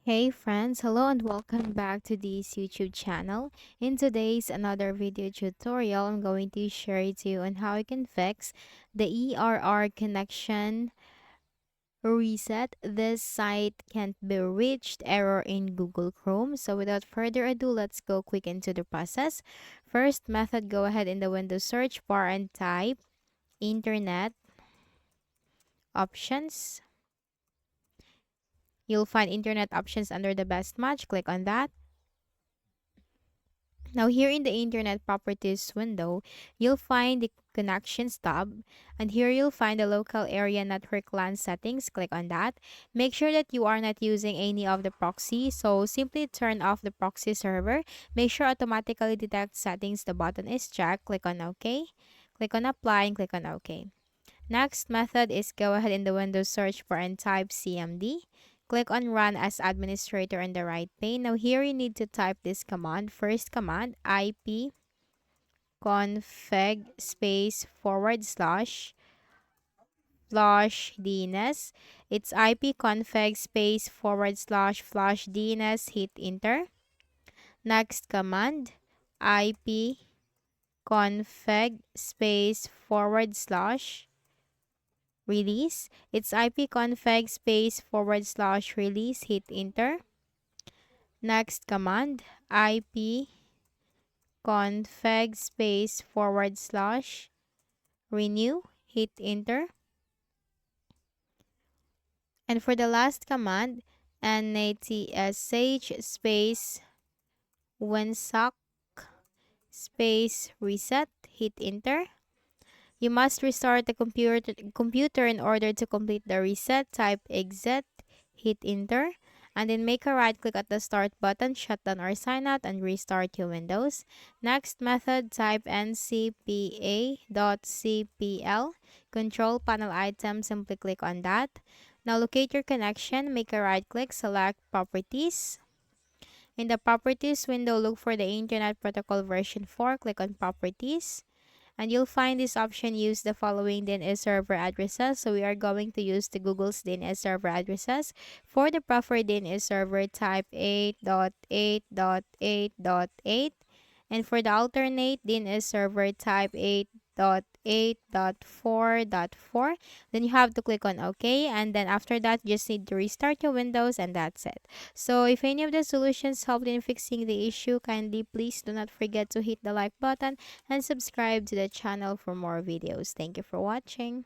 Hey friends, hello and welcome back to this YouTube channel. In today's another video tutorial, I'm going to share it to you on how you can fix the ERR connection reset. This site can't be reached error in Google Chrome. So without further ado, let's go quick into the process. First method, go ahead in the Windows search bar and type Internet Options. You'll find Internet Options under the best match. Click on that. Now here in the Internet Properties window, you'll find the Connections tab, and here you'll find the Local Area Network LAN settings. Click on that. Make sure that you are not using any of the proxy, so simply turn off the proxy server. Make sure automatically detect settings, the button is checked. Click on OK. Click on Apply and click on OK. Next method is go ahead in the Windows search bar and type CMD. Click on Run as Administrator in the right pane. Now here you need to type this command. First command, ip config space / flush DNS. It's ip config space / flush DNS. Hit enter. Next command, ip config space / release. It's ipconfig space / release. Hit enter. Next command, ipconfig space / renew. Hit enter. And for the last command, natsh space winsock space reset. Hit enter. You must restart the computer in order to complete the reset. Type exit, hit enter, and then make a right click at the start button, shut down or sign out, and restart your Windows. Next method, type ncpa.cpl, control panel item, simply click on that. Now locate your connection, make a right click, select properties. In the properties window, look for the Internet Protocol version 4, click on properties. And you'll find this option, use the following DNS server addresses. So we are going to use the Google's DNS server addresses. For the preferred DNS server, type 8.8.8.8. And for the alternate DNS server, type 8.8.4.4. Then you have to click on OK. And then after that, you just need to restart your Windows, and that's it. So if any of the solutions helped in fixing the issue, kindly please do not forget to hit the like button and subscribe to the channel for more videos. Thank you for watching.